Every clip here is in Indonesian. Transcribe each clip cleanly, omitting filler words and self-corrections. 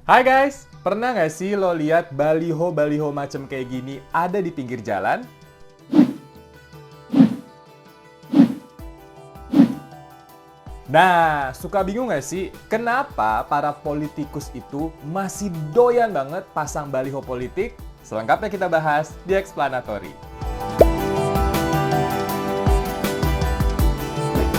Hai guys, pernah nggak sih lo lihat baliho-baliho macam kayak gini ada di pinggir jalan? Nah, suka bingung nggak sih kenapa para politikus itu masih doyan banget pasang baliho politik? Selengkapnya kita bahas di Explanatory.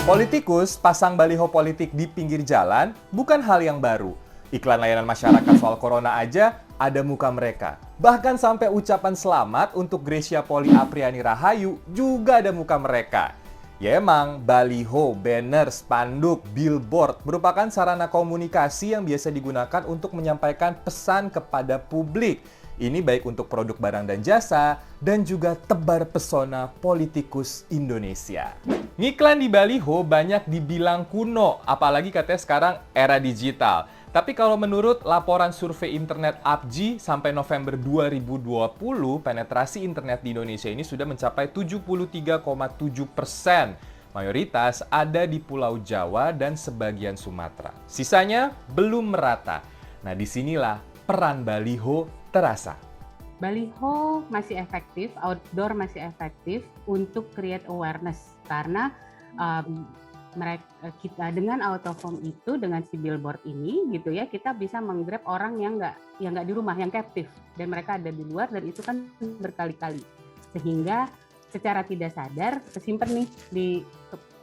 Politikus pasang baliho politik di pinggir jalan bukan hal yang baru. Iklan layanan masyarakat soal corona aja ada muka mereka. Bahkan sampai ucapan selamat untuk Gracia Poli Apriani Rahayu juga ada muka mereka. Ya emang, baliho, banner, spanduk, billboard merupakan sarana komunikasi yang biasa digunakan untuk menyampaikan pesan kepada publik. Ini baik untuk produk barang dan jasa, dan juga tebar pesona politikus Indonesia. Ngiklan di baliho banyak dibilang kuno, apalagi katanya sekarang era digital. Tapi kalau menurut laporan survei internet APJI sampai November 2020, penetrasi internet di Indonesia ini sudah mencapai 73,7%. Mayoritas ada di Pulau Jawa dan sebagian Sumatera. Sisanya belum merata. Nah, disinilah peran baliho terasa. Baliho masih efektif, outdoor masih efektif untuk create awareness karena kita dengan out of home itu, dengan si billboard ini gitu ya, kita bisa menggrab orang yang nggak di rumah, yang captive, dan mereka ada di luar, dan itu kan berkali-kali sehingga secara tidak sadar kesimpan nih di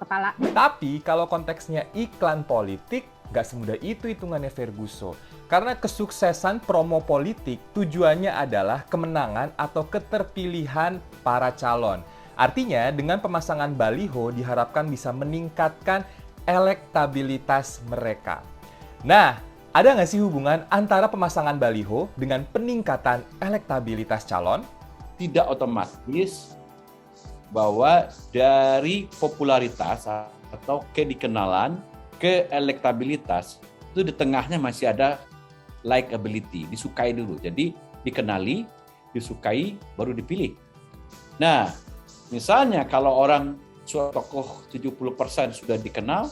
kepala. Tapi kalau konteksnya iklan politik, nggak semudah itu hitungannya Ferguso. Karena kesuksesan promo politik tujuannya adalah kemenangan atau keterpilihan para calon. Artinya dengan pemasangan baliho diharapkan bisa meningkatkan elektabilitas mereka. Nah, ada nggak sih hubungan antara pemasangan baliho dengan peningkatan elektabilitas calon? Tidak otomatis bahwa dari popularitas atau kedikenalan ke elektabilitas itu di tengahnya masih ada likability, disukai dulu. Jadi dikenali, disukai, baru dipilih. Nah, misalnya kalau orang suatu tokoh 70% sudah dikenal,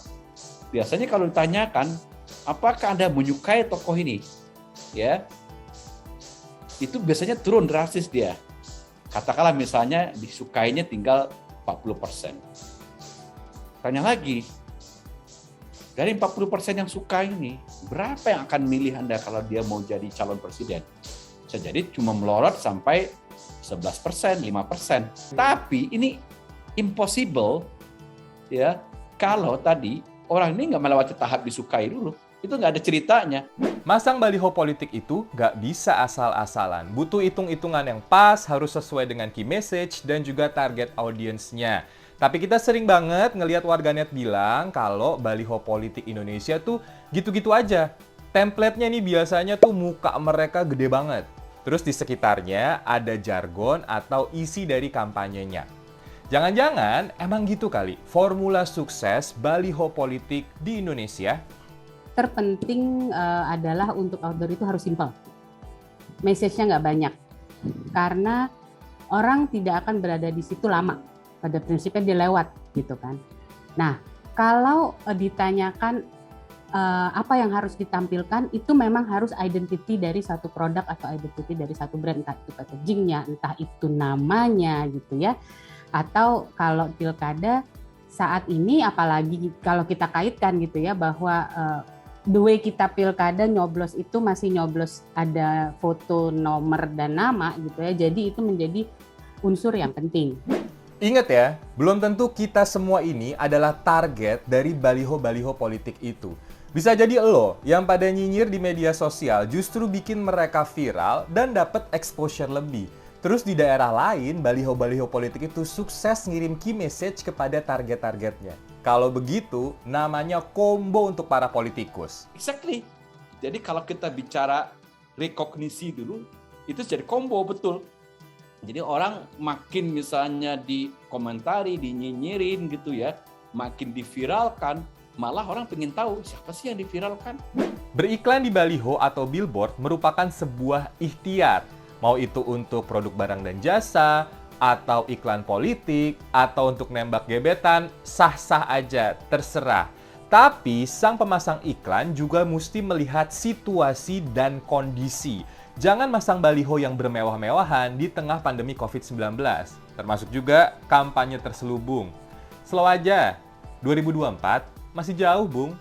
biasanya kalau ditanyakan, apakah Anda menyukai tokoh ini? Ya, itu biasanya turun drastis dia. Katakanlah misalnya disukainya tinggal 40%. Tanya lagi, dari 40% yang suka ini, berapa yang akan milih Anda kalau dia mau jadi calon presiden? Bisa jadi cuma melorot sampai 11%, 5%. Tapi ini impossible ya kalau tadi orang ini nggak melewati tahap disukai dulu. Itu nggak ada ceritanya. Masang baliho politik itu nggak bisa asal-asalan. Butuh hitung-hitungan yang pas, harus sesuai dengan key message dan juga target audiensnya. Tapi kita sering banget ngelihat warganet bilang kalau baliho politik Indonesia tuh gitu-gitu aja. Template-nya nih biasanya tuh muka mereka gede banget. Terus di sekitarnya ada jargon atau isi dari kampanyenya. Jangan-jangan emang gitu kali formula sukses baliho politik di Indonesia? Terpenting adalah untuk outdoor itu harus simple. Message-nya nggak banyak. Karena orang tidak akan berada di situ lama. Pada prinsipnya dia lewat gitu kan. Nah, kalau ditanyakan apa yang harus ditampilkan, itu memang harus identity dari satu produk atau identity dari satu brand, entah itu packagingnya, entah itu namanya gitu ya. Atau kalau pilkada saat ini, apalagi kalau kita kaitkan gitu ya, bahwa the way kita pilkada nyoblos itu masih nyoblos ada foto, nomor, dan nama gitu ya. Jadi itu menjadi unsur yang penting. Ingat ya, belum tentu kita semua ini adalah target dari baliho-baliho politik itu. Bisa jadi lo yang pada nyinyir di media sosial justru bikin mereka viral dan dapat exposure lebih. Terus di daerah lain, baliho-baliho politik itu sukses ngirim key message kepada target-targetnya. Kalau begitu, namanya combo untuk para politikus. Exactly. Jadi kalau kita bicara rekognisi dulu, itu jadi combo betul. Jadi orang makin misalnya dikomentari, dinyinyirin gitu ya, makin diviralkan, malah orang pengen tahu siapa sih yang diviralkan. Beriklan di baliho atau billboard merupakan sebuah ikhtiar. Mau itu untuk produk barang dan jasa, atau iklan politik, atau untuk nembak gebetan, sah-sah aja, terserah. Tapi sang pemasang iklan juga mesti melihat situasi dan kondisi. Jangan masang baliho yang bermewah-mewahan di tengah pandemi COVID-19. Termasuk juga kampanye terselubung. Slow aja, 2024 masih jauh, Bung.